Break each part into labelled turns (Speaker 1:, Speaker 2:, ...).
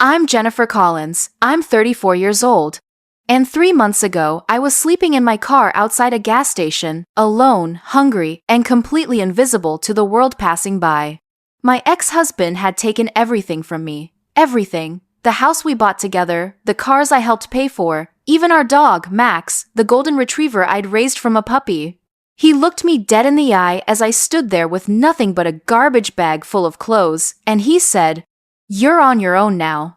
Speaker 1: I'm Jennifer Collins. I'm 34 years old. And 3 months ago, I was sleeping in my car outside a gas station, alone, hungry, and completely invisible to the world passing by. My ex-husband had taken everything from me. Everything. The house we bought together, the cars I helped pay for, even our dog, Max, the golden retriever I'd raised from a puppy. He looked me dead in the eye as I stood there with nothing but a garbage bag full of clothes, and he said, "You're on your own now."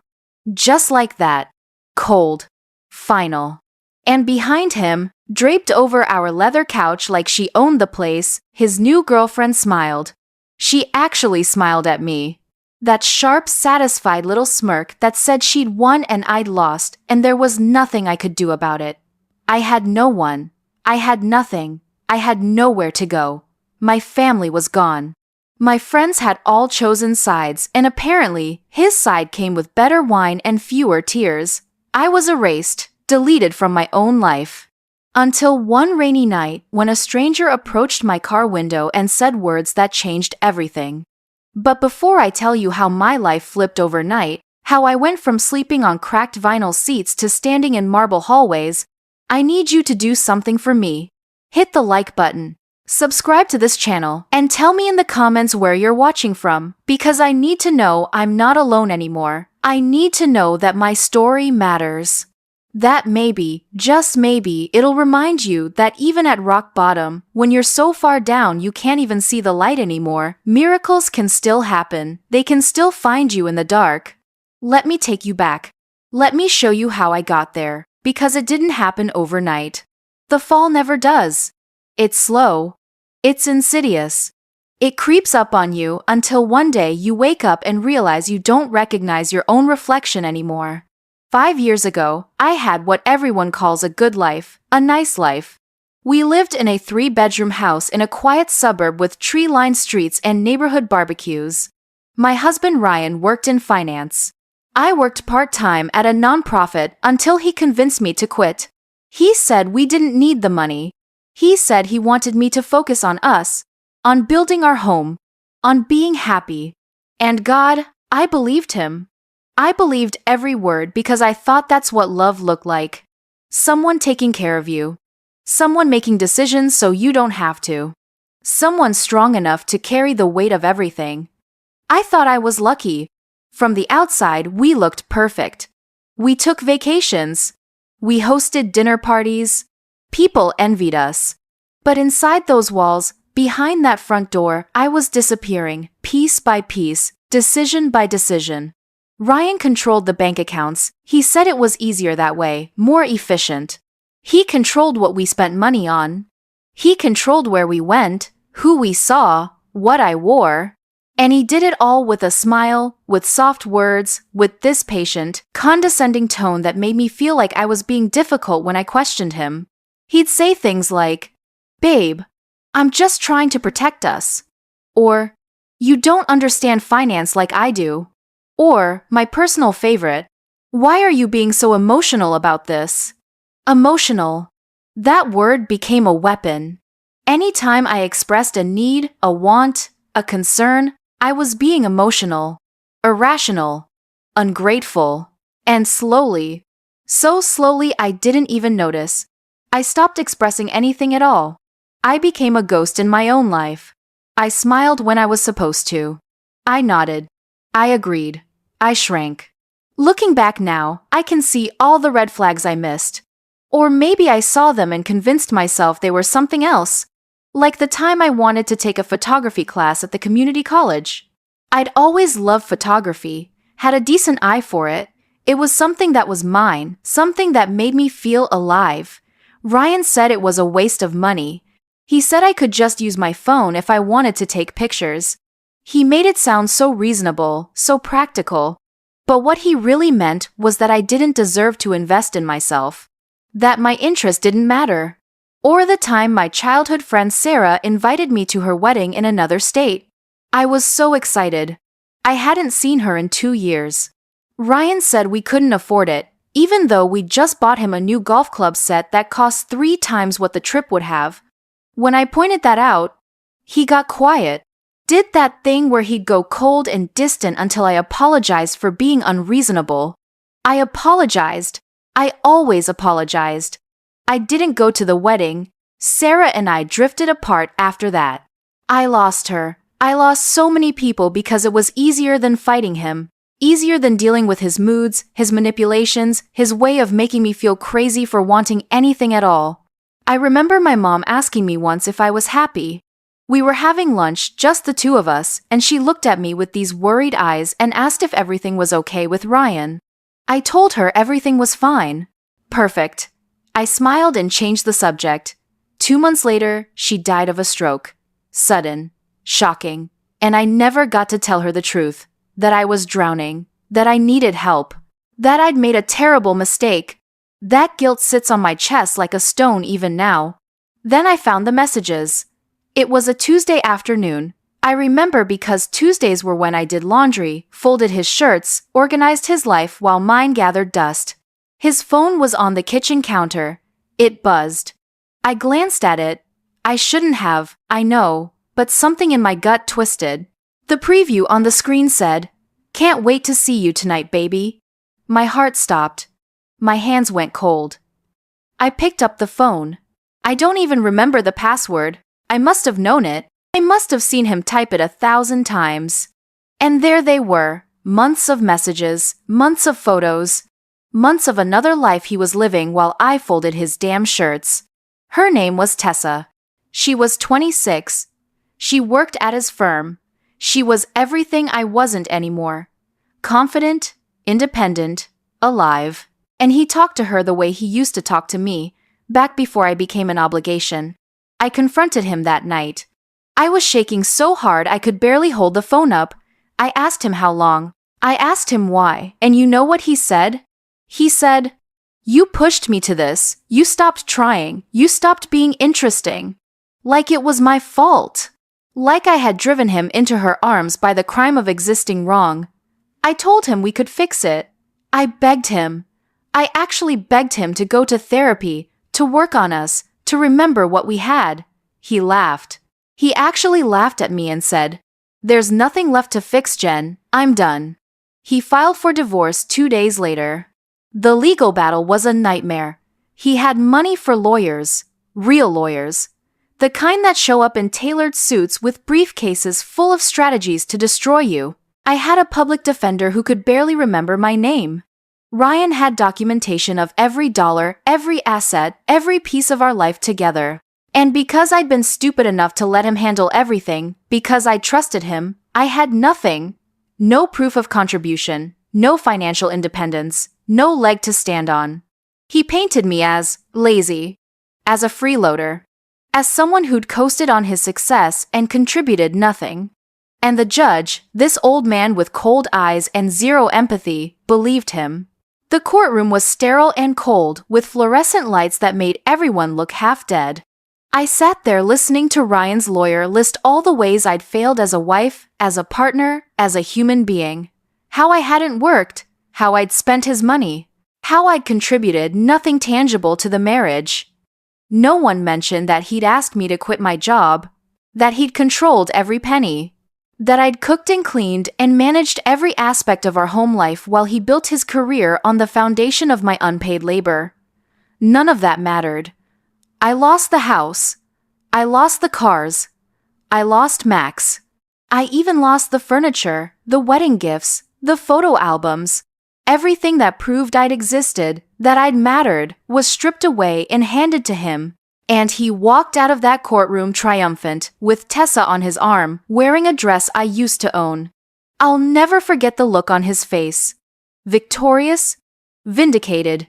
Speaker 1: Just like that. Cold. Final. And behind him, draped over our leather couch like she owned the place, his new girlfriend smiled. She actually smiled at me. That sharp, satisfied little smirk that said she'd won and I'd lost, and there was nothing I could do about it. I had no one. I had nothing. I had nowhere to go. My family was gone. My friends had all chosen sides, and apparently, his side came with better wine and fewer tears. I was erased, deleted from my own life. Until one rainy night when a stranger approached my car window and said words that changed everything. But before I tell you how my life flipped overnight, how I went from sleeping on cracked vinyl seats to standing in marble hallways, I need you to do something for me. Hit the like button. Subscribe to this channel, and tell me in the comments where you're watching from, because I need to know I'm not alone anymore. I need to know that my story matters. That maybe, just maybe, it'll remind you that even at rock bottom, when you're so far down you can't even see the light anymore, miracles can still happen. They can still find you in the dark. Let me take you back. Let me show you how I got there, because it didn't happen overnight. The fall never does. It's slow. It's insidious. It creeps up on you until one day you wake up and realize you don't recognize your own reflection anymore. 5 years ago, I had what everyone calls a good life, a nice life. We lived in a 3-bedroom house in a quiet suburb with tree-lined streets and neighborhood barbecues. My husband Ryan worked in finance. I worked part-time at a nonprofit until he convinced me to quit. He said we didn't need the money. He said he wanted me to focus on us, on building our home, on being happy. And God, I believed him. I believed every word because I thought that's what love looked like. Someone taking care of you. Someone making decisions so you don't have to. Someone strong enough to carry the weight of everything. I thought I was lucky. From the outside, we looked perfect. We took vacations. We hosted dinner parties. People envied us. But inside those walls, behind that front door, I was disappearing, piece by piece, decision by decision. Ryan controlled the bank accounts. He said it was easier that way, more efficient. He controlled what we spent money on. He controlled where we went, who we saw, what I wore. And he did it all with a smile, with soft words, with this patient, condescending tone that made me feel like I was being difficult when I questioned him. He'd say things like, "Babe, I'm just trying to protect us." Or, "You don't understand finance like I do." Or, my personal favorite, "Why are you being so emotional about this?" Emotional. That word became a weapon. Anytime I expressed a need, a want, a concern, I was being emotional, irrational, ungrateful, and slowly, so slowly I didn't even notice, I stopped expressing anything at all. I became a ghost in my own life. I smiled when I was supposed to. I nodded. I agreed. I shrank. Looking back now, I can see all the red flags I missed. Or maybe I saw them and convinced myself they were something else. Like the time I wanted to take a photography class at the community college. I'd always loved photography, had a decent eye for it. It was something that was mine, something that made me feel alive. Ryan said it was a waste of money. He said I could just use my phone if I wanted to take pictures. He made it sound so reasonable, so practical. But what he really meant was that I didn't deserve to invest in myself. That my interest didn't matter. Or the time my childhood friend Sarah invited me to her wedding in another state. I was so excited. I hadn't seen her in 2 years. Ryan said we couldn't afford it, even though we'd just bought him a new golf club set that cost 3 times what the trip would have. When I pointed that out, he got quiet. Did that thing where he'd go cold and distant until I apologized for being unreasonable. I apologized. I always apologized. I didn't go to the wedding. Sarah and I drifted apart after that. I lost her. I lost so many people because it was easier than fighting him. Easier than dealing with his moods, his manipulations, his way of making me feel crazy for wanting anything at all. I remember my mom asking me once if I was happy. We were having lunch, just the two of us, and she looked at me with these worried eyes and asked if everything was okay with Ryan. I told her everything was fine. Perfect. I smiled and changed the subject. 2 months later, she died of a stroke. Sudden. Shocking. And I never got to tell her the truth. That I was drowning. That I needed help. That I'd made a terrible mistake. That guilt sits on my chest like a stone even now. Then I found the messages. It was a Tuesday afternoon. I remember because Tuesdays were when I did laundry, folded his shirts, organized his life while mine gathered dust. His phone was on the kitchen counter. It buzzed. I glanced at it. I shouldn't have, I know, but something in my gut twisted. The preview on the screen said, "Can't wait to see you tonight, baby." My heart stopped. My hands went cold. I picked up the phone. I don't even remember the password. I must have known it. I must have seen him type it 1,000 times. And there they were, months of messages, months of photos, months of another life he was living while I folded his damn shirts. Her name was Tessa. She was 26. She worked at his firm. She was everything I wasn't anymore. Confident, independent, alive. And he talked to her the way he used to talk to me, back before I became an obligation. I confronted him that night. I was shaking so hard I could barely hold the phone up. I asked him how long. I asked him why, and you know what he said? He said, "You pushed me to this. You stopped trying. You stopped being interesting." Like it was my fault. Like I had driven him into her arms by the crime of existing wrong. I told him we could fix it. I begged him. I actually begged him to go to therapy, to work on us, to remember what we had. He laughed. He actually laughed at me and said, "There's nothing left to fix, Jen. I'm done." He filed for divorce 2 days later. The legal battle was a nightmare. He had money for lawyers, real lawyers, the kind that show up in tailored suits with briefcases full of strategies to destroy you. I had a public defender who could barely remember my name. Ryan had documentation of every dollar, every asset, every piece of our life together. And because I'd been stupid enough to let him handle everything, because I trusted him, I had nothing. No proof of contribution, no financial independence, no leg to stand on. He painted me as lazy, as a freeloader, as someone who'd coasted on his success and contributed nothing. And the judge, this old man with cold eyes and zero empathy, believed him. The courtroom was sterile and cold, with fluorescent lights that made everyone look half dead. I sat there listening to Ryan's lawyer list all the ways I'd failed as a wife, as a partner, as a human being. How I hadn't worked, how I'd spent his money, how I'd contributed nothing tangible to the marriage. No one mentioned that he'd asked me to quit my job, that he'd controlled every penny, that I'd cooked and cleaned and managed every aspect of our home life while he built his career on the foundation of my unpaid labor. None of that mattered. I lost the house. I lost the cars. I lost Max. I even lost the furniture, the wedding gifts, the photo albums. Everything that proved I'd existed, that I'd mattered, was stripped away and handed to him. And he walked out of that courtroom triumphant, with Tessa on his arm, wearing a dress I used to own. I'll never forget the look on his face. Victorious, vindicated,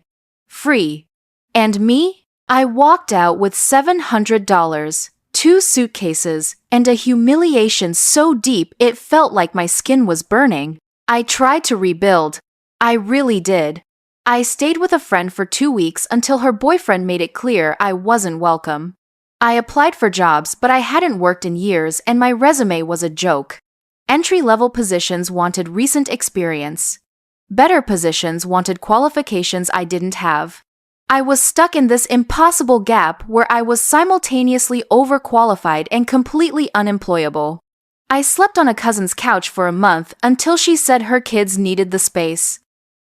Speaker 1: free. And me? I walked out with $700, 2 suitcases, and a humiliation so deep it felt like my skin was burning. I tried to rebuild. I really did. I stayed with a friend for 2 weeks until her boyfriend made it clear I wasn't welcome. I applied for jobs, but I hadn't worked in years and my resume was a joke. Entry-level positions wanted recent experience. Better positions wanted qualifications I didn't have. I was stuck in this impossible gap where I was simultaneously overqualified and completely unemployable. I slept on a cousin's couch for a month until she said her kids needed the space.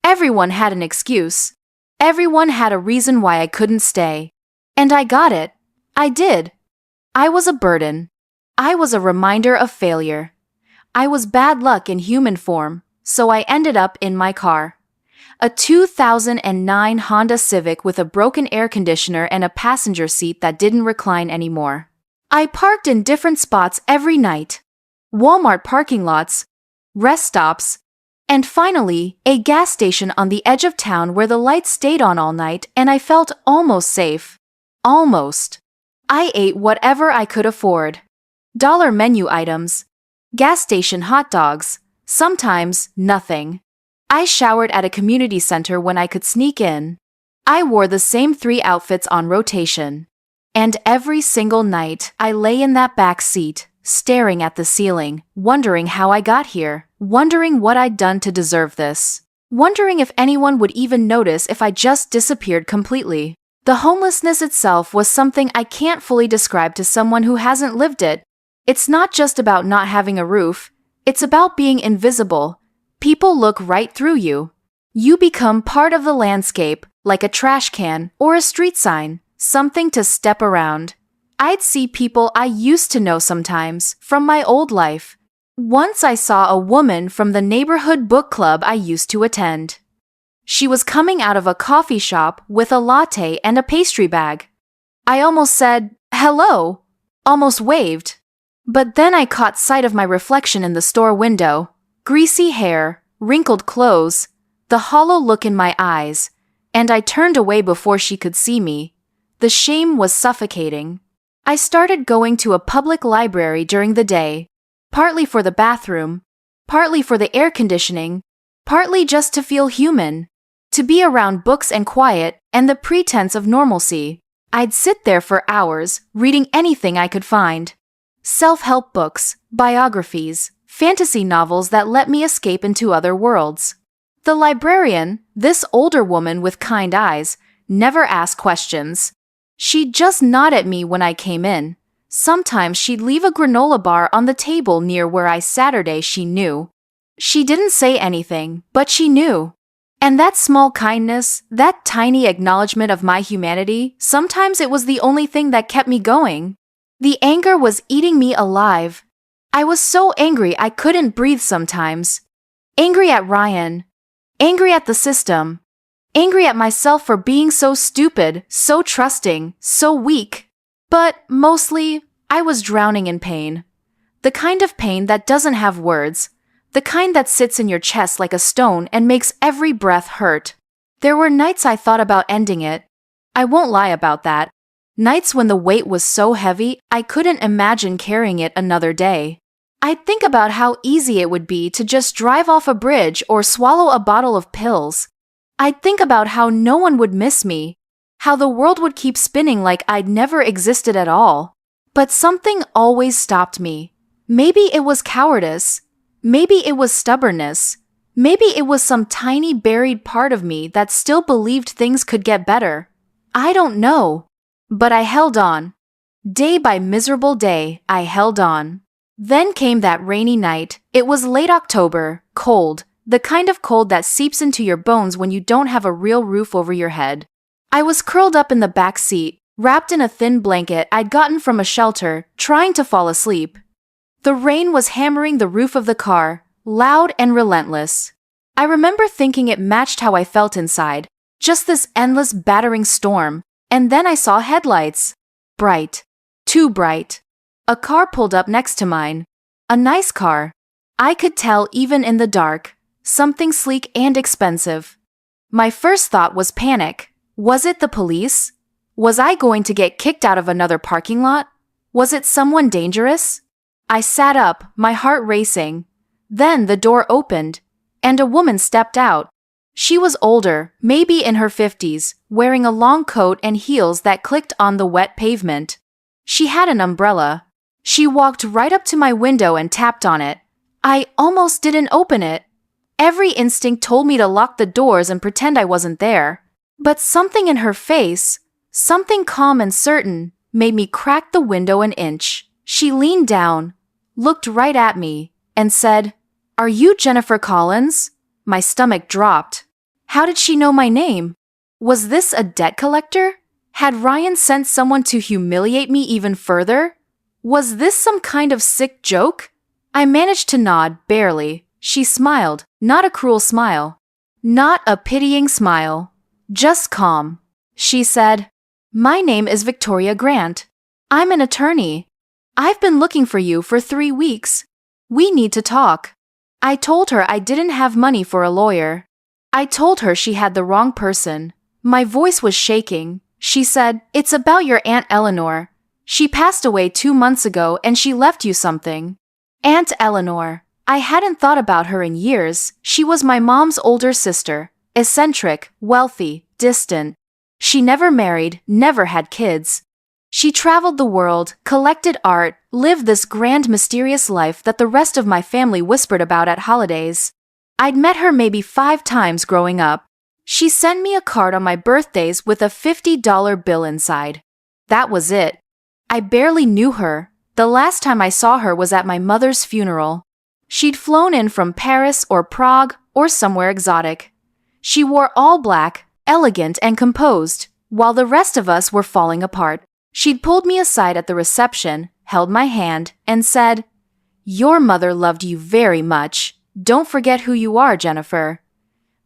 Speaker 1: Everyone had an excuse. Everyone had a reason why I couldn't stay. And I got it. I did. I was a burden. I was a reminder of failure. I was bad luck in human form, so I ended up in my car. A 2009 Honda Civic with a broken air conditioner and a passenger seat that didn't recline anymore. I parked in different spots every night. Walmart parking lots, rest stops, and finally, a gas station on the edge of town where the lights stayed on all night and I felt almost safe. Almost. I ate whatever I could afford. Dollar menu items, gas station hot dogs, sometimes nothing. I showered at a community center when I could sneak in. I wore the same 3 outfits on rotation. And every single night, I lay in that back seat, staring at the ceiling, wondering how I got here, wondering what I'd done to deserve this, wondering if anyone would even notice if I just disappeared completely. The homelessness itself was something I can't fully describe to someone who hasn't lived it. It's not just about not having a roof, it's about being invisible. People look right through you. You become part of the landscape, like a trash can or a street sign, something to step around. I'd see people I used to know sometimes, from my old life. Once I saw a woman from the neighborhood book club I used to attend. She was coming out of a coffee shop with a latte and a pastry bag. I almost said, "Hello," almost waved. But then I caught sight of my reflection in the store window. Greasy hair, wrinkled clothes, the hollow look in my eyes, and I turned away before she could see me. The shame was suffocating. I started going to a public library during the day, partly for the bathroom, partly for the air conditioning, partly just to feel human, to be around books and quiet and the pretense of normalcy. I'd sit there for hours, reading anything I could find. Self-help books, biographies, fantasy novels that let me escape into other worlds. The librarian, this older woman with kind eyes, never asked questions. She'd just nod at me when I came in. Sometimes she'd leave a granola bar on the table near where I Saturday she knew. She didn't say anything, but she knew. And that small kindness, that tiny acknowledgement of my humanity, sometimes it was the only thing that kept me going. The anger was eating me alive. I was so angry I couldn't breathe sometimes. Angry at Ryan. Angry at the system. Angry at myself for being so stupid, so trusting, so weak. But mostly, I was drowning in pain. The kind of pain that doesn't have words. The kind that sits in your chest like a stone and makes every breath hurt. There were nights I thought about ending it. I won't lie about that. Nights when the weight was so heavy, I couldn't imagine carrying it another day. I'd think about how easy it would be to just drive off a bridge or swallow a bottle of pills. I'd think about how no one would miss me, how the world would keep spinning like I'd never existed at all. But something always stopped me. Maybe it was cowardice. Maybe it was stubbornness. Maybe it was some tiny buried part of me that still believed things could get better. I don't know. But I held on. Day by miserable day, I held on. Then came that rainy night. It was late October, cold, the kind of cold that seeps into your bones when you don't have a real roof over your head. I was curled up in the back seat, wrapped in a thin blanket I'd gotten from a shelter, trying to fall asleep. The rain was hammering the roof of the car, loud and relentless. I remember thinking it matched how I felt inside, just this endless battering storm, and then I saw headlights. Bright. Too bright. A car pulled up next to mine. A nice car. I could tell even in the dark. Something sleek and expensive. My first thought was panic. Was it the police? Was I going to get kicked out of another parking lot? Was it someone dangerous? I sat up, my heart racing. Then the door opened, and a woman stepped out. She was older, maybe in her 50s, wearing a long coat and heels that clicked on the wet pavement. She had an umbrella. She walked right up to my window and tapped on it. I almost didn't open it. Every instinct told me to lock the doors and pretend I wasn't there. But something in her face, something calm and certain, made me crack the window an inch. She leaned down, looked right at me, and said, "Are you Jennifer Collins?" My stomach dropped. How did she know my name? Was this a debt collector? Had Ryan sent someone to humiliate me even further? Was this some kind of sick joke? I managed to nod, barely. She smiled, not a cruel smile. Not a pitying smile. Just calm. She said, "My name is Victoria Grant. I'm an attorney. I've been looking for you for 3 weeks. We need to talk." I told her I didn't have money for a lawyer. I told her she had the wrong person. My voice was shaking. She said, "It's about your Aunt Eleanor. She passed away 2 months ago and she left you something." Aunt Eleanor. I hadn't thought about her in years. She was my mom's older sister. Eccentric, wealthy, distant. She never married, never had kids. She traveled the world, collected art, lived this grand mysterious life that the rest of my family whispered about at holidays. I'd met her maybe 5 times growing up. She sent me a card on my birthdays with a $50 bill inside. That was it. I barely knew her. The last time I saw her was at my mother's funeral. She'd flown in from Paris or Prague or somewhere exotic. She wore all black, elegant and composed, while the rest of us were falling apart. She'd pulled me aside at the reception, held my hand, and said, "Your mother loved you very much. Don't forget who you are, Jennifer."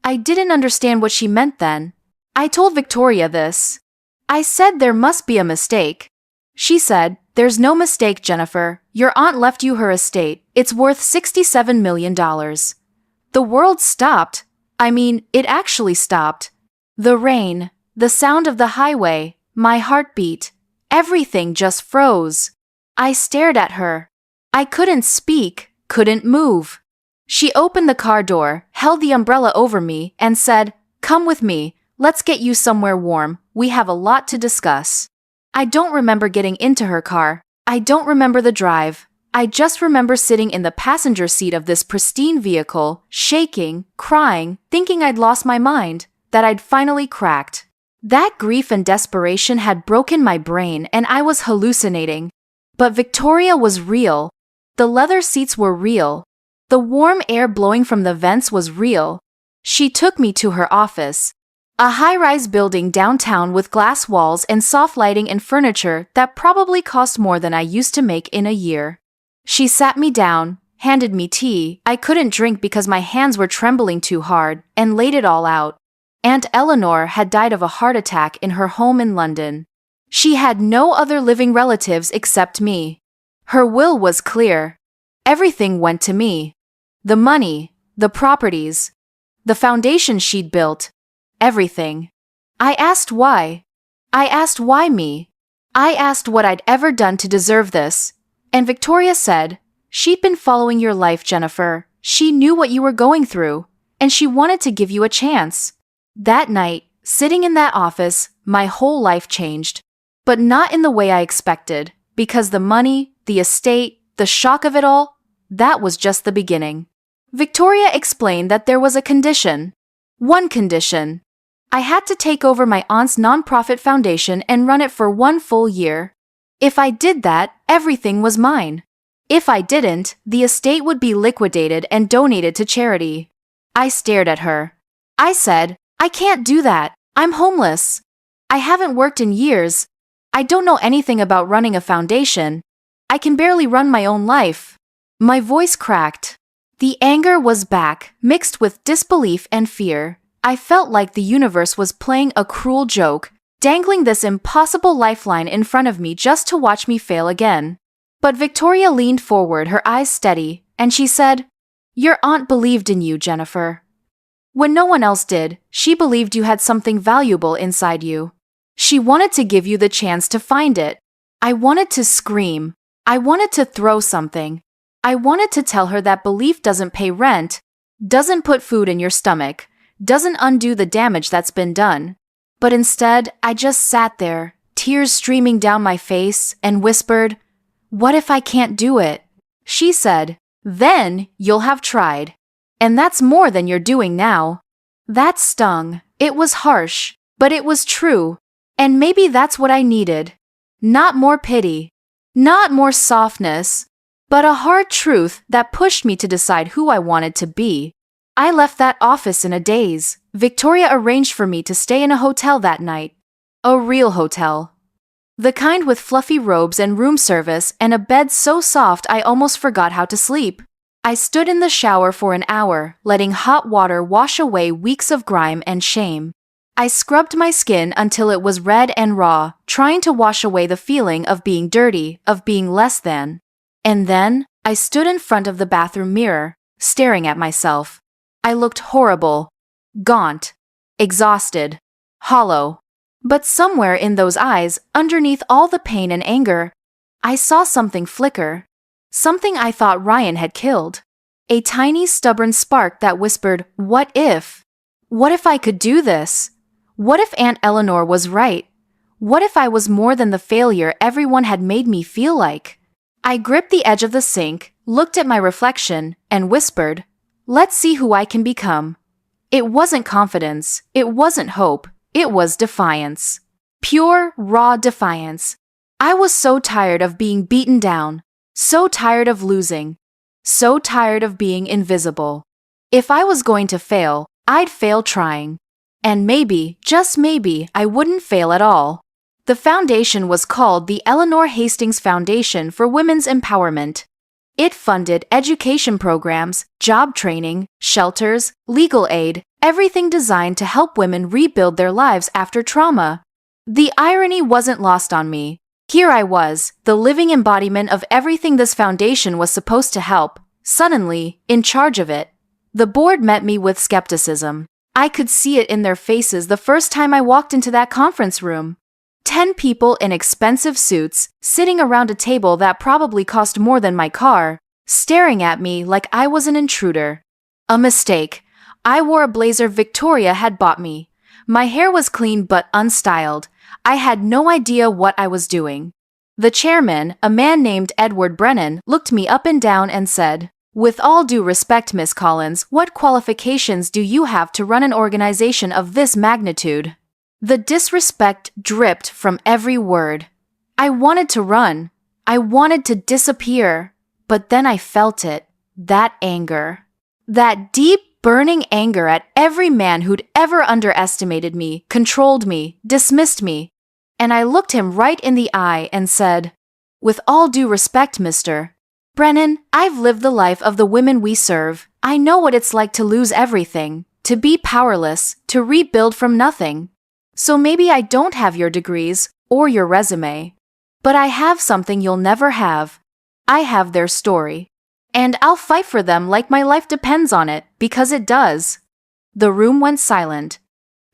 Speaker 1: I didn't understand what she meant then. I told Victoria this. I said there must be a mistake. She said, "There's no mistake, Jennifer. Your aunt left you her estate. It's worth $67 million. The world stopped. I mean, it actually stopped. The rain, the sound of the highway, my heartbeat, everything just froze. I stared at her. I couldn't speak, couldn't move. She opened the car door, held the umbrella over me, and said, "Come with me. Let's get you somewhere warm. We have a lot to discuss." I don't remember getting into her car. I don't remember the drive. I just remember sitting in the passenger seat of this pristine vehicle, shaking, crying, thinking I'd lost my mind, that I'd finally cracked. That grief and desperation had broken my brain and I was hallucinating. But Victoria was real. The leather seats were real. The warm air blowing from the vents was real. She took me to her office. A high-rise building downtown with glass walls and soft lighting and furniture that probably cost more than I used to make in a year. She sat me down, handed me tea I couldn't drink because my hands were trembling too hard, and laid it all out. Aunt Eleanor had died of a heart attack in her home in London. She had no other living relatives except me. Her will was clear. Everything went to me. The money, the properties, the foundation she'd built. Everything. I asked why. I asked why me. I asked what I'd ever done to deserve this. And Victoria said, "She'd been following your life, Jennifer. She knew what you were going through, and she wanted to give you a chance." That night, sitting in that office, my whole life changed. But not in the way I expected, because the money, the estate, the shock of it all, that was just the beginning. Victoria explained that there was a condition. One condition. I had to take over my aunt's nonprofit foundation and run it for 1 full year. If I did that, everything was mine. If I didn't, the estate would be liquidated and donated to charity. I stared at her. I said, "I can't do that. I'm homeless. I haven't worked in years. I don't know anything about running a foundation. I can barely run my own life." My voice cracked. The anger was back, mixed with disbelief and fear. I felt like the universe was playing a cruel joke, dangling this impossible lifeline in front of me just to watch me fail again. But Victoria leaned forward, her eyes steady, and she said, "Your aunt believed in you, Jennifer. When no one else did, she believed you had something valuable inside you. She wanted to give you the chance to find it." I wanted to scream. I wanted to throw something. I wanted to tell her that belief doesn't pay rent, doesn't put food in your stomach, doesn't undo the damage that's been done. But instead, I just sat there, tears streaming down my face, and whispered, "What if I can't do it?" She said, "Then you'll have tried. And that's more than you're doing now." That stung. It was harsh, but it was true. And maybe that's what I needed. Not more pity. Not more softness. but a hard truth that pushed me to decide who I wanted to be. I left that office in a daze. Victoria arranged for me to stay in a hotel that night. A real hotel. The kind with fluffy robes and room service and a bed so soft I almost forgot how to sleep. I stood in the shower for an hour, letting hot water wash away weeks of grime and shame. I scrubbed my skin until it was red and raw, trying to wash away the feeling of being dirty, of being less than. And then, I stood in front of the bathroom mirror, staring at myself. I looked horrible, gaunt, exhausted, hollow. But somewhere in those eyes, underneath all the pain and anger, I saw something flicker. Something I thought Ryan had killed. A tiny, stubborn spark that whispered, "What if? What if I could do this? What if Aunt Eleanor was right? What if I was more than the failure everyone had made me feel like?" I gripped the edge of the sink, looked at my reflection, and whispered, "Let's see who I can become." It wasn't confidence, it wasn't hope, it was defiance. Pure, raw defiance. I was so tired of being beaten down, so tired of losing, so tired of being invisible. If I was going to fail, I'd fail trying. And maybe, just maybe, I wouldn't fail at all. The foundation was called the Eleanor Hastings Foundation for Women's Empowerment. It funded education programs, job training, shelters, legal aid, everything designed to help women rebuild their lives after trauma. The irony wasn't lost on me. Here I was, the living embodiment of everything this foundation was supposed to help, suddenly, in charge of it. The board met me with skepticism. I could see it in their faces the first time I walked into that conference room. 10 people in expensive suits, sitting around a table that probably cost more than my car, staring at me like I was an intruder. A mistake. I wore a blazer Victoria had bought me. My hair was clean but unstyled. I had no idea what I was doing. The chairman, a man named Edward Brennan, looked me up and down and said, "With all due respect, Miss Collins, what qualifications do you have to run an organization of this magnitude?" The disrespect dripped from every word. I wanted to run. I wanted to disappear. But then I felt it. That anger. That deep, burning anger at every man who'd ever underestimated me, controlled me, dismissed me. And I looked him right in the eye and said, "With all due respect, Mr. Brennan, I've lived the life of the women we serve. I know what it's like to lose everything, to be powerless, to rebuild from nothing. So maybe I don't have your degrees or your resume. But I have something you'll never have. I have their story. And I'll fight for them like my life depends on it, because it does." The room went silent.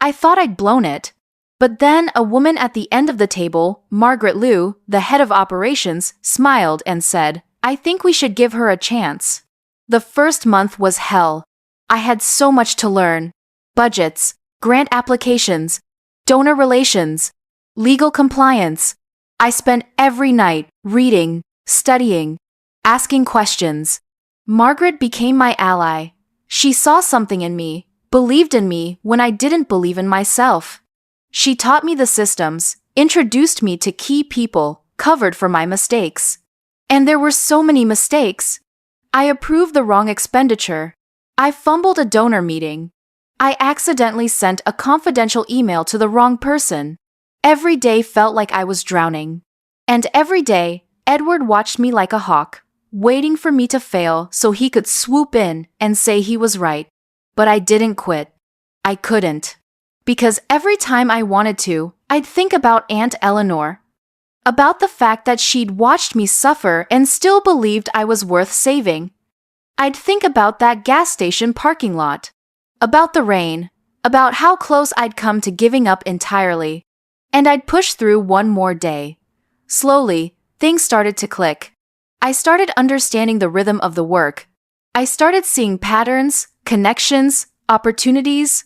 Speaker 1: I thought I'd blown it. But then a woman at the end of the table, Margaret Liu, the head of operations, smiled and said, "I think we should give her a chance." The first month was hell. I had so much to learn. Budgets, grant applications, donor relations, legal compliance. I spent every night reading, studying, asking questions. Margaret became my ally. She saw something in me, believed in me when I didn't believe in myself. She taught me the systems, introduced me to key people, covered for my mistakes. And there were so many mistakes. I approved the wrong expenditure. I fumbled a donor meeting. I accidentally sent a confidential email to the wrong person. Every day felt like I was drowning. And every day, Edward watched me like a hawk, waiting for me to fail so he could swoop in and say he was right. But I didn't quit. I couldn't. Because every time I wanted to, I'd think about Aunt Eleanor. About the fact that she'd watched me suffer and still believed I was worth saving. I'd think about that gas station parking lot. About the rain. About how close I'd come to giving up entirely. And I'd push through one more day. Slowly, things started to click. I started understanding the rhythm of the work. I started seeing patterns, connections, opportunities.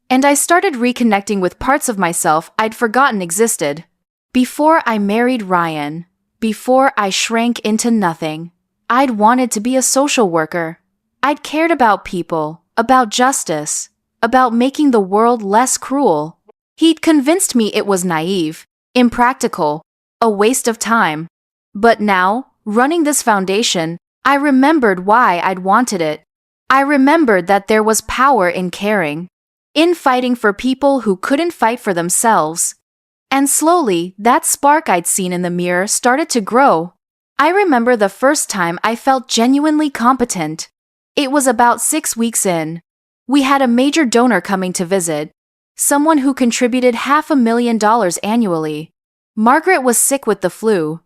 Speaker 1: And I started reconnecting with parts of myself I'd forgotten existed. Before I married Ryan, before I shrank into nothing, I'd wanted to be a social worker. I'd cared about people, about justice, about making the world less cruel. He'd convinced me it was naive, impractical, a waste of time. But now, Running this foundation, I remembered why I'd wanted it. I remembered that there was power in caring, in fighting for people who couldn't fight for themselves. And slowly, that spark I'd seen in the mirror started to grow. I remember the first time I felt genuinely competent. It was about 6 weeks in. We had a major donor coming to visit, someone who contributed $500,000 annually. Margaret was sick with the flu.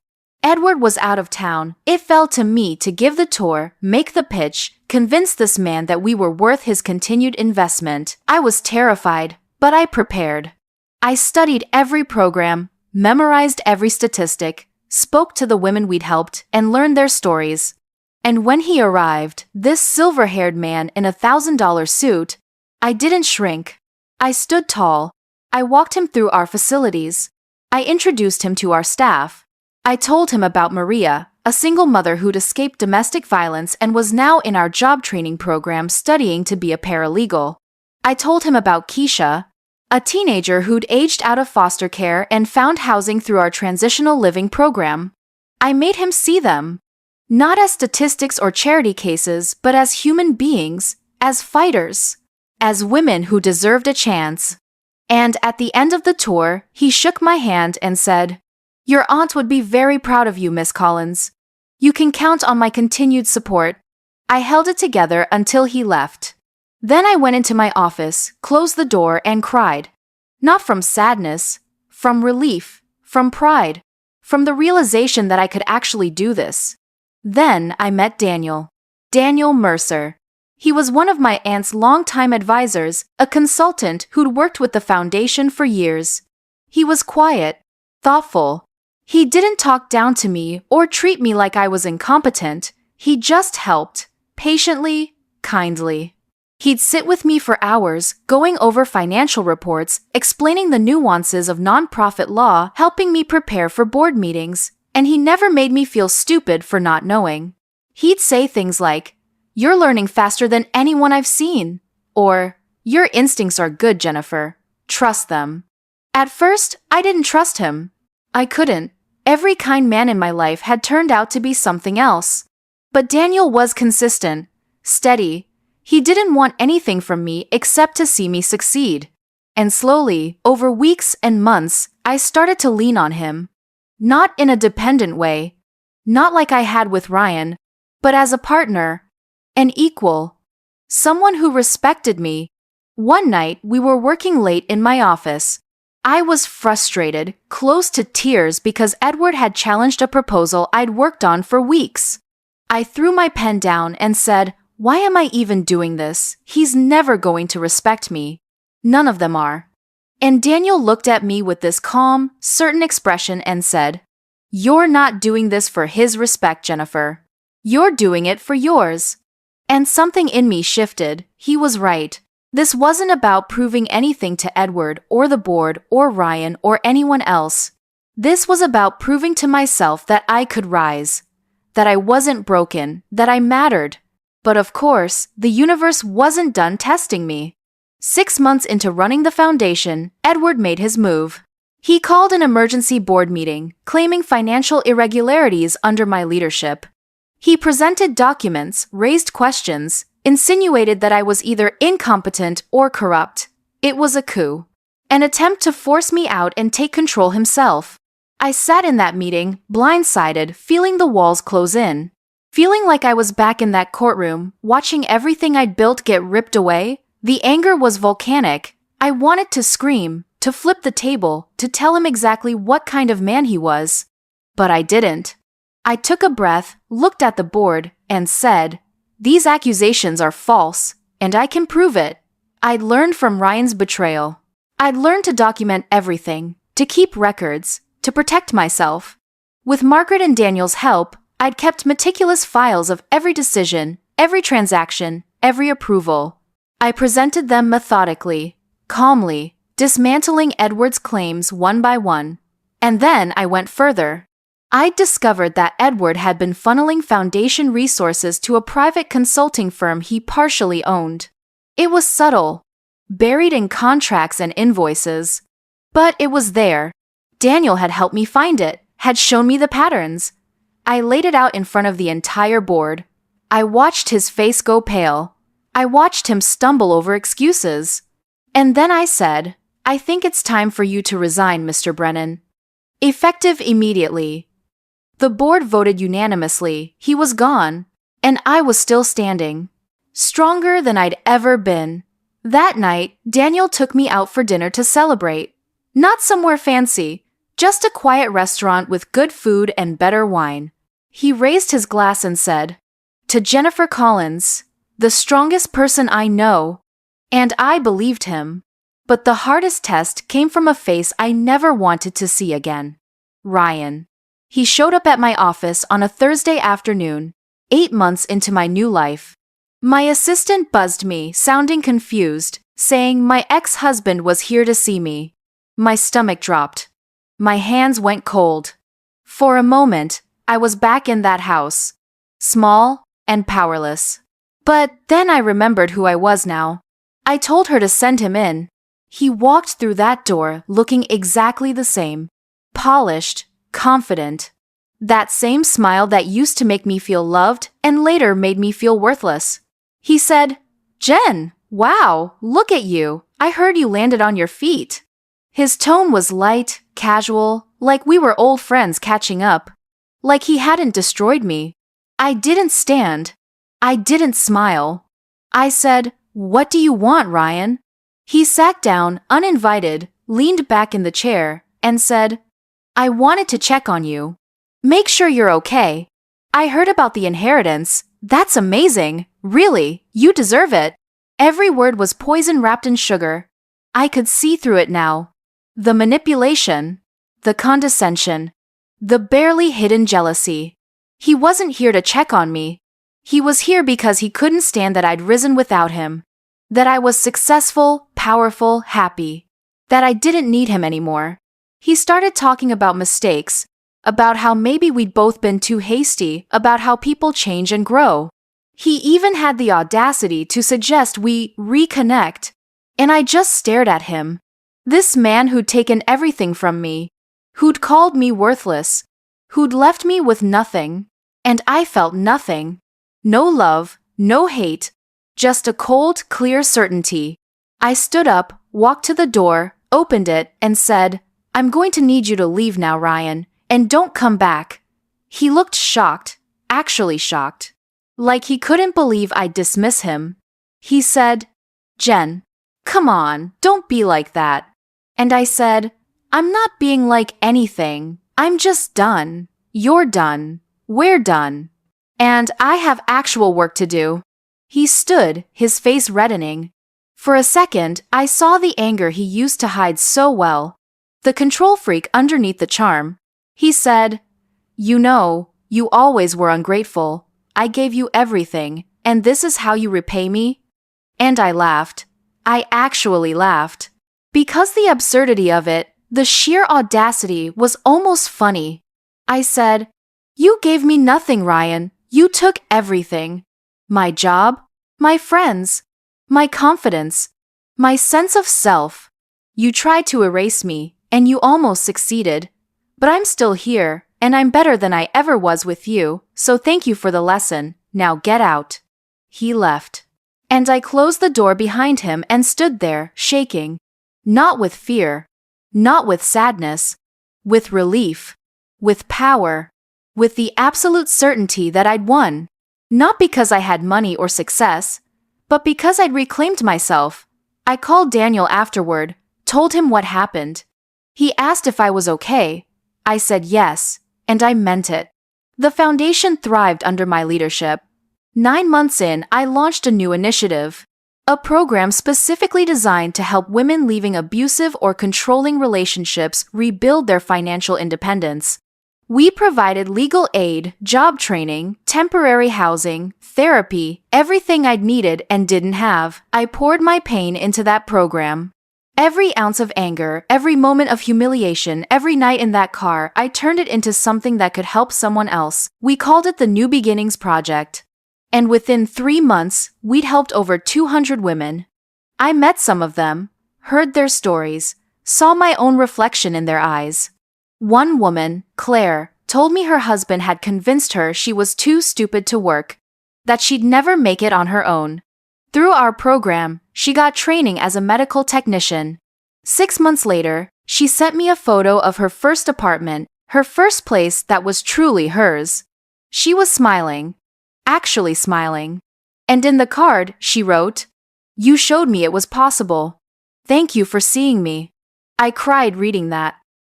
Speaker 1: Edward was out of town. It fell to me to give the tour, make the pitch, convince this man that we were worth his continued investment. I was terrified, but I prepared. I studied every program, memorized every statistic, spoke to the women we'd helped, and learned their stories. And when he arrived, this silver-haired man in a $1,000 suit, I didn't shrink. I stood tall. I walked him through our facilities. I introduced him to our staff. I told him about Maria, a single mother who'd escaped domestic violence and was now in our job training program studying to be a paralegal. I told him about Keisha, a teenager who'd aged out of foster care and found housing through our transitional living program. I made him see them, not as statistics or charity cases, but as human beings, as fighters, as women who deserved a chance. And at the end of the tour, he shook my hand and said, "Your aunt would be very proud of you, Miss Collins. You can count on my continued support." I held it together until he left. Then I went into my office, closed the door, and cried. Not from sadness, from relief, from pride, from the realization that I could actually do this. Then I met Daniel. Daniel Mercer. He was one of my aunt's longtime advisors, a consultant who'd worked with the foundation for years. He was quiet, thoughtful. He didn't talk down to me or treat me like I was incompetent. He just helped, patiently, kindly. He'd sit with me for hours, going over financial reports, explaining the nuances of nonprofit law, helping me prepare for board meetings, and he never made me feel stupid for not knowing. He'd say things like, "You're learning faster than anyone I've seen," or, "Your instincts are good, Jennifer. Trust them." At first, I didn't trust him. I couldn't. Every kind man in my life had turned out to be something else. But Daniel was consistent, steady. He didn't want anything from me except to see me succeed. And slowly, over weeks and months, I started to lean on him. Not in a dependent way, not like I had with Ryan, but as a partner, an equal, someone who respected me. One night, we were working late in my office. I was frustrated, close to tears because Edward had challenged a proposal I'd worked on for weeks. I threw my pen down and said, "Why am I even doing this? He's never going to respect me. None of them are." And Daniel looked at me with this calm, certain expression and said, "You're not doing this for his respect, Jennifer. You're doing it for yours." And something in me shifted. He was right. This wasn't about proving anything to Edward or the board or Ryan or anyone else. This was about proving to myself that I could rise, that I wasn't broken, that I mattered. But of course, the universe wasn't done testing me. 6 months into running the foundation, Edward made his move. He called an emergency board meeting, claiming financial irregularities under my leadership. He presented documents, raised questions, insinuated that I was either incompetent or corrupt. It was a coup. An attempt to force me out and take control himself. I sat in that meeting, blindsided, feeling the walls close in. Feeling like I was back in that courtroom, watching everything I'd built get ripped away. The anger was volcanic. I wanted to scream, to flip the table, to tell him exactly what kind of man he was. But I didn't. I took a breath, looked at the board, and said, "These accusations are false, and I can prove it." I'd learned from Ryan's betrayal. I'd learned to document everything, to keep records, to protect myself. With Margaret and Daniel's help, I'd kept meticulous files of every decision, every transaction, every approval. I presented them methodically, calmly, dismantling Edward's claims one by one. And then I went further. I'd discovered that Edward had been funneling foundation resources to a private consulting firm he partially owned. It was subtle, buried in contracts and invoices. But it was there. Daniel had helped me find it, had shown me the patterns. I laid it out in front of the entire board. I watched his face go pale. I watched him stumble over excuses. And then I said, I think it's time for you to resign, Mr. Brennan. Effective immediately. The board voted unanimously. He was gone, and I was still standing. Stronger than I'd ever been. That night, Daniel took me out for dinner to celebrate. Not somewhere fancy, just a quiet restaurant with good food and better wine. He raised his glass and said, "To Jennifer Collins, the strongest person I know." And I believed him. But the hardest test came from a face I never wanted to see again. Ryan. He showed up at my office on a Thursday afternoon, 8 months into my new life. My assistant buzzed me, sounding confused, saying my ex-husband was here to see me. My stomach dropped. My hands went cold. For a moment, I was back in that house. Small and powerless. But then I remembered who I was now. I told her to send him in. He walked through that door looking exactly the same. Polished, confident. That same smile that used to make me feel loved and later made me feel worthless. He said, "Jen, wow, look at you. I heard you landed on your feet." His tone was light, casual, like we were old friends catching up. Like he hadn't destroyed me. I didn't stand. I didn't smile. I said, "What do you want, Ryan?" He sat down, uninvited, leaned back in the chair, and said, "I wanted to check on you. Make sure you're okay. I heard about the inheritance. That's amazing. Really, you deserve it." Every word was poison wrapped in sugar. I could see through it now. The manipulation, the condescension, the barely hidden jealousy. He wasn't here to check on me. He was here because he couldn't stand that I'd risen without him. That I was successful, powerful, happy. That I didn't need him anymore. He started talking about mistakes, about how maybe we'd both been too hasty, about how people change and grow. He even had the audacity to suggest we reconnect. And I just stared at him. This man who'd taken everything from me, who'd called me worthless, who'd left me with nothing. And I felt nothing. No love, no hate, just a cold, clear certainty. I stood up, walked to the door, opened it, and said, "I'm going to need you to leave now, Ryan, and don't come back." He looked shocked, actually shocked. Like he couldn't believe I'd dismiss him. He said, "Jen, come on, don't be like that." And I said, "I'm not being like anything. I'm just done. You're done. We're done. And I have actual work to do." He stood, his face reddening. For a second, I saw the anger he used to hide so well. The control freak underneath the charm. He said, "You know, you always were ungrateful. I gave you everything, and this is how you repay me?" And I laughed. I actually laughed. Because the absurdity of it, the sheer audacity was almost funny. I said, "You gave me nothing, Ryan. You took everything. My job, my friends, my confidence, my sense of self. You tried to erase me, and you almost succeeded. But I'm still here, and I'm better than I ever was with you, so thank you for the lesson. Now get out." He left. And I closed the door behind him and stood there, shaking. Not with fear, not with sadness, with relief, with power, with the absolute certainty that I'd won. Not because I had money or success, but because I'd reclaimed myself. I called Daniel afterward, told him what happened. He asked if I was okay. I said yes, and I meant it. The foundation thrived under my leadership. 9 months in, I launched a new initiative. A program specifically designed to help women leaving abusive or controlling relationships rebuild their financial independence. We provided legal aid, job training, temporary housing, therapy, everything I'd needed and didn't have. I poured my pain into that program. Every ounce of anger, every moment of humiliation, every night in that car, I turned it into something that could help someone else. We called it the New Beginnings Project. And within 3 months, we'd helped over 200 women. I met some of them, heard their stories, saw my own reflection in their eyes. One woman, Claire, told me her husband had convinced her she was too stupid to work, that she'd never make it on her own. Through our program, she got training as a medical technician. 6 months later, she sent me a photo of her first apartment, her first place that was truly hers. She was smiling. Actually smiling. And in the card, she wrote, "You showed me it was possible. Thank you for seeing me." I cried reading that.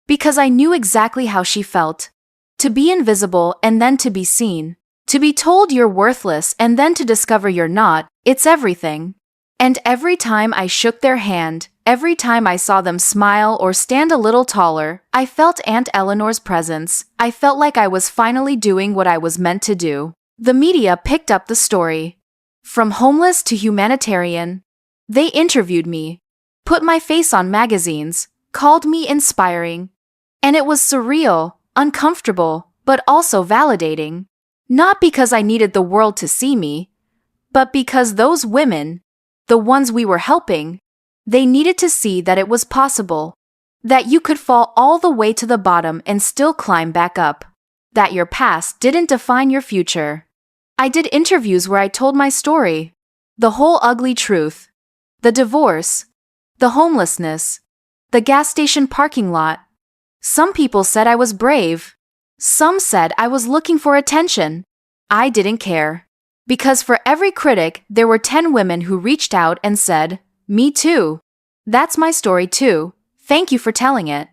Speaker 1: Because I knew exactly how she felt. To be invisible and then to be seen. To be told you're worthless and then to discover you're not, it's everything. And every time I shook their hand, every time I saw them smile or stand a little taller, I felt Aunt Eleanor's presence. I felt like I was finally doing what I was meant to do. The media picked up the story. From homeless to humanitarian. They interviewed me, put my face on magazines, called me inspiring. And it was surreal, uncomfortable, but also validating. Not because I needed the world to see me, but because those women, the ones we were helping, they needed to see that it was possible. That you could fall all the way to the bottom and still climb back up. That your past didn't define your future. I did interviews where I told my story. The whole ugly truth. The divorce. The homelessness. The gas station parking lot. Some people said I was brave. Some said I was looking for attention. I didn't care. Because for every critic, there were 10 women who reached out and said, "Me too. That's my story too. Thank you for telling it."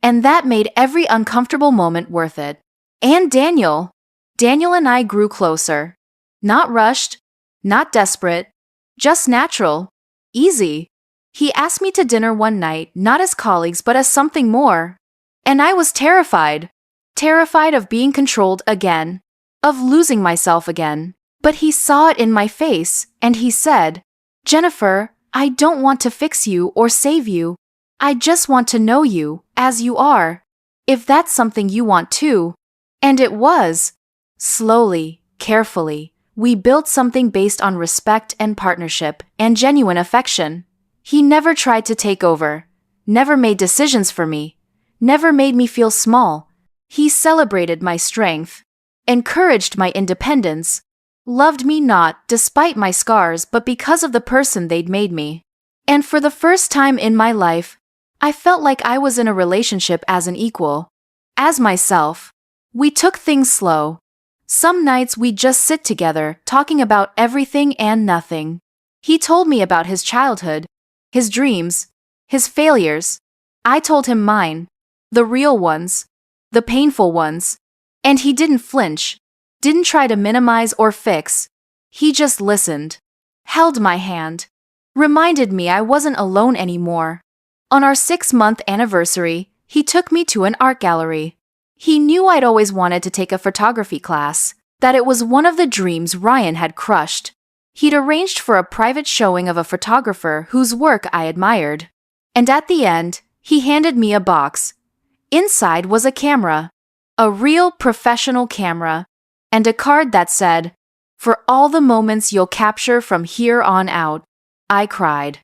Speaker 1: And that made every uncomfortable moment worth it. And Daniel and I grew closer. Not rushed, not desperate, just natural, easy. He asked me to dinner one night, not as colleagues but as something more. And I was terrified. Terrified of being controlled again. Of losing myself again. But he saw it in my face, and he said, "Jennifer, I don't want to fix you or save you. I just want to know you, as you are. If that's something you want too." And it was. Slowly, carefully, we built something based on respect and partnership and genuine affection. He never tried to take over. Never made decisions for me. Never made me feel small. He celebrated my strength. Encouraged my independence. Loved me not despite my scars but because of the person they'd made me. And for the first time in my life, I felt like I was in a relationship as an equal. As myself. We took things slow. Some nights we'd just sit together, talking about everything and nothing. He told me about his childhood, his dreams, his failures. I told him mine. The real ones. The painful ones. And he didn't flinch. Didn't try to minimize or fix. He just listened. Held my hand. Reminded me I wasn't alone anymore. On our 6-month anniversary, he took me to an art gallery. He knew I'd always wanted to take a photography class, that it was one of the dreams Ryan had crushed. He'd arranged for a private showing of a photographer whose work I admired. And at the end, he handed me a box. Inside was a camera. A real professional camera. And a card that said, "For all the moments you'll capture from here on out." I cried.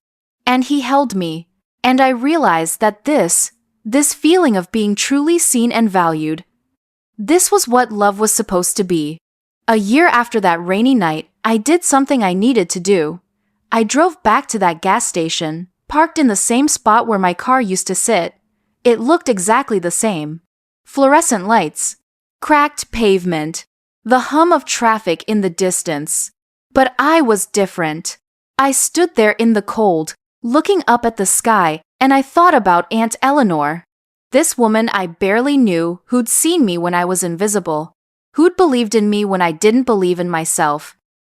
Speaker 1: And he held me. And I realized that this feeling of being truly seen and valued, this was what love was supposed to be. A year after that rainy night, I did something I needed to do. I drove back to that gas station, parked in the same spot where my car used to sit. It looked exactly the same. Fluorescent lights. Cracked pavement. The hum of traffic in the distance. But I was different. I stood there in the cold, looking up at the sky, and I thought about Aunt Eleanor. This woman I barely knew who'd seen me when I was invisible. Who'd believed in me when I didn't believe in myself.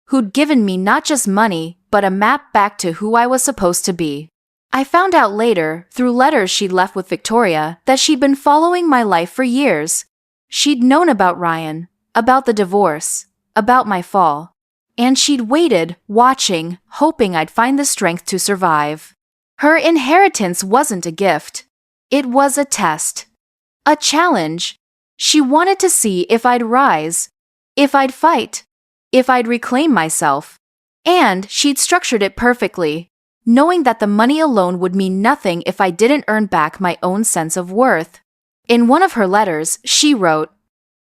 Speaker 1: Who'd given me not just money, but a map back to who I was supposed to be. I found out later, through letters she'd left with Victoria, that she'd been following my life for years. She'd known about Ryan, about the divorce, about my fall. And she'd waited, watching, hoping I'd find the strength to survive. Her inheritance wasn't a gift. It was a test. A challenge. She wanted to see if I'd rise, if I'd fight, if I'd reclaim myself. And she'd structured it perfectly, knowing that the money alone would mean nothing if I didn't earn back my own sense of worth. In one of her letters, she wrote,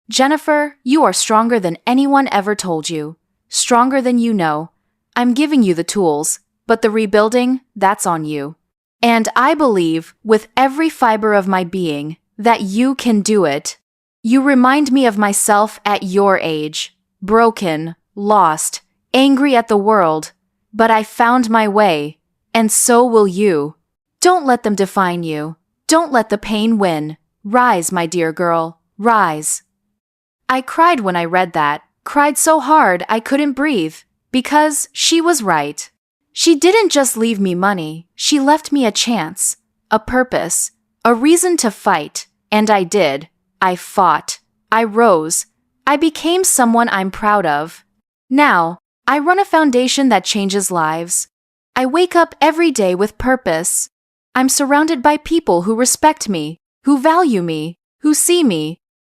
Speaker 1: Jennifer, you are stronger than anyone ever told you. Stronger than you know. I'm giving you the tools, but the rebuilding, that's on you. And I believe, with every fiber of my being, that you can do it. You remind me of myself at your age. Broken, lost, angry at the world. But I found my way, and so will you. Don't let them define you. Don't let the pain win. Rise, my dear girl, rise. I cried when I read that, cried so hard I couldn't breathe, because she was right. She didn't just leave me money, she left me a chance, a purpose, a reason to fight, and I did. I fought. I rose. I became someone I'm proud of. Now, I run a foundation that changes lives. I wake up every day with purpose. I'm surrounded by people who respect me, who value me, who see me.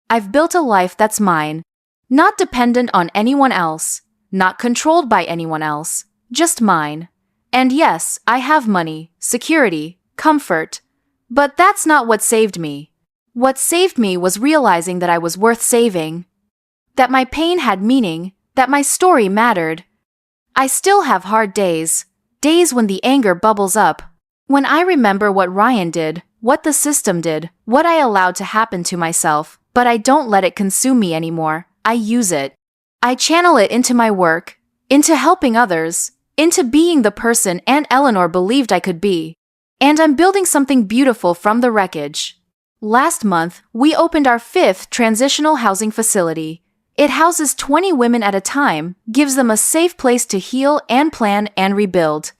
Speaker 1: I've built a life that's mine, not dependent on anyone else, not controlled by anyone else, just mine. And yes, I have money, security, comfort. But that's not what saved me. What saved me was realizing that I was worth saving, that my pain had meaning, that my story mattered. I still have hard days, days when the anger bubbles up, when I remember what Ryan did, what the system did, what I allowed to happen to myself, but I don't let it consume me anymore. I use it. I channel it into my work, into helping others, into being the person Aunt Eleanor believed I could be. And I'm building something beautiful from the wreckage. Last month, we opened our 5th transitional housing facility. It houses 20 women at a time, gives them a safe place to heal and plan and rebuild.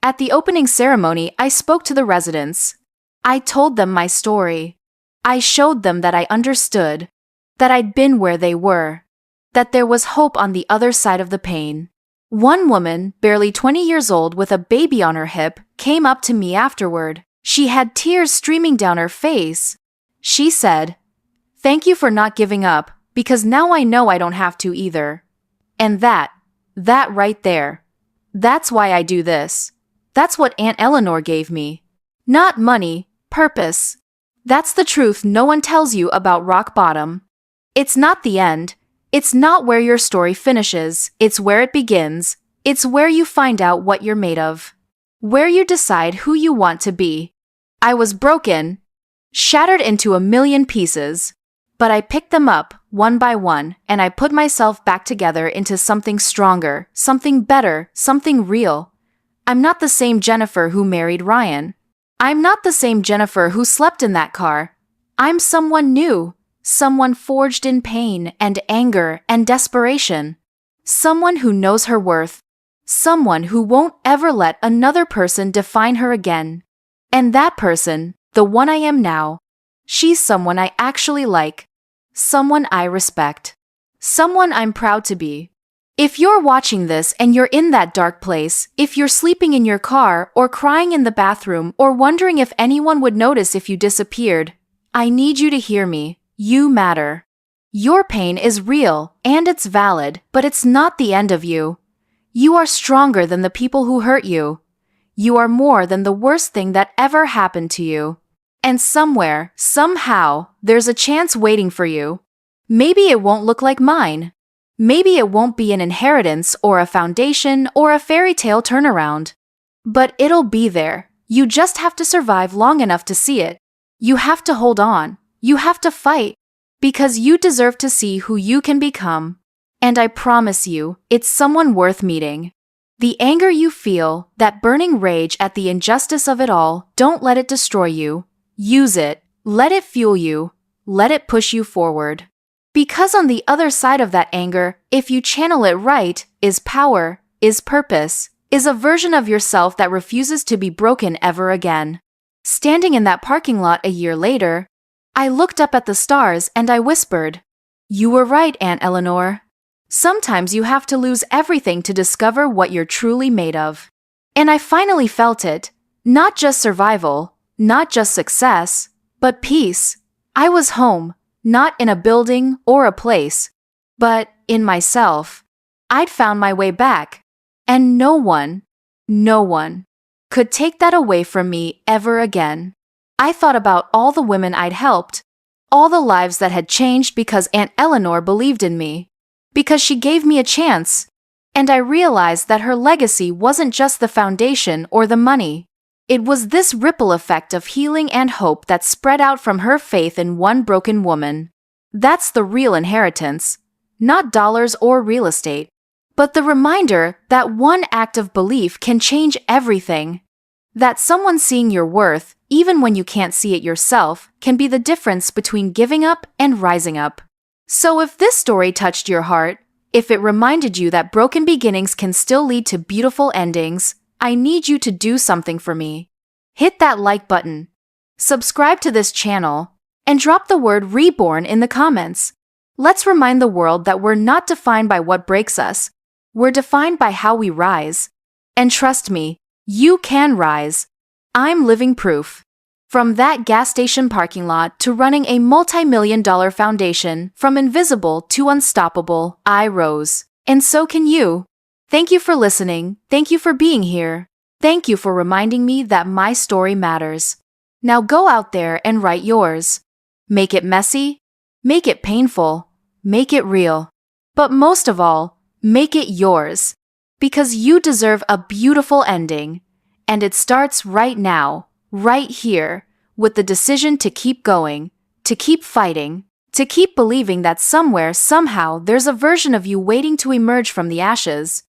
Speaker 1: At the opening ceremony, I spoke to the residents. I told them my story. I showed them that I understood, that I'd been where they were, that there was hope on the other side of the pain. One woman, barely 20 years old with a baby on her hip, came up to me afterward. She had tears streaming down her face. She said, "Thank you for not giving up, because now I know I don't have to either." And that right there, that's why I do this. That's what Aunt Eleanor gave me. Not money, purpose. That's the truth no one tells you about rock bottom. It's not the end. It's not where your story finishes. It's where it begins. It's where you find out what you're made of. Where you decide who you want to be. I was broken, shattered into a million pieces, but I picked them up one by one and I put myself back together into something stronger, something better, something real. I'm not the same Jennifer who married Ryan. I'm not the same Jennifer who slept in that car. I'm someone new, someone forged in pain and anger and desperation. Someone who knows her worth. Someone who won't ever let another person define her again. And that person, the one I am now, she's someone I actually like. Someone I respect. Someone I'm proud to be. If you're watching this and you're in that dark place, if you're sleeping in your car or crying in the bathroom or wondering if anyone would notice if you disappeared, I need you to hear me. You matter. Your pain is real and it's valid, but it's not the end of you. You are stronger than the people who hurt you. You are more than the worst thing that ever happened to you. And somewhere, somehow, there's a chance waiting for you. Maybe it won't look like mine. Maybe it won't be an inheritance or a foundation or a fairy tale turnaround. But it'll be there. You just have to survive long enough to see it. You have to hold on. You have to fight. Because you deserve to see who you can become. And I promise you, it's someone worth meeting. The anger you feel, that burning rage at the injustice of it all, don't let it destroy you. Use it. Let it fuel you. Let it push you forward. Because on the other side of that anger, if you channel it right, is power, is purpose, is a version of yourself that refuses to be broken ever again. Standing in that parking lot a year later, I looked up at the stars and I whispered, "You were right, Aunt Eleanor. Sometimes you have to lose everything to discover what you're truly made of." And I finally felt it. Not just survival, not just success, but peace. I was home. Not in a building or a place, but in myself. I'd found my way back. And no one could take that away from me ever again. I thought about all the women I'd helped, All the lives that had changed because Aunt Eleanor believed in me. Because she gave me a chance. And I realized that her legacy wasn't just the foundation or the money. It was this ripple effect of healing and hope that spread out from her faith in one broken woman. That's the real inheritance. Not dollars or real estate, but the reminder that one act of belief can change everything. That someone seeing your worth, even when you can't see it yourself, can be the difference between giving up and rising up. So if this story touched your heart, if it reminded you that broken beginnings can still lead to beautiful endings, I need you to do something for me. Hit that like button, subscribe to this channel, and drop the word reborn in the comments. Let's remind the world that we're not defined by what breaks us. We're defined by how we rise. And trust me, you can rise. I'm living proof. From that gas station parking lot to running a multi-million-dollar foundation, from invisible to unstoppable, I rose. And so can you. Thank you for listening. Thank you for being here. Thank you for reminding me that my story matters. Now go out there and write yours. Make it messy. Make it painful. Make it real. But most of all, make it yours. Because you deserve a beautiful ending. And it starts right now, right here, with the decision to keep going, to keep fighting, to keep believing that somewhere, somehow, there's a version of you waiting to emerge from the ashes.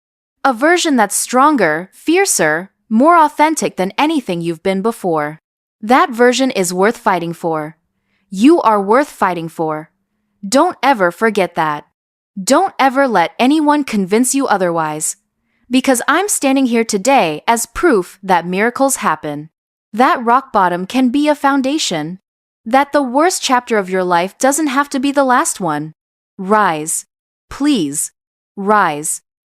Speaker 1: A version that's stronger, fiercer, more authentic than anything you've been before. That version is worth fighting for. You are worth fighting for. Don't ever forget that. Don't ever let anyone convince you otherwise. Because I'm standing here today as proof that miracles happen. That rock bottom can be a foundation. That the worst chapter of your life doesn't have to be the last one. Rise. Please. Rise.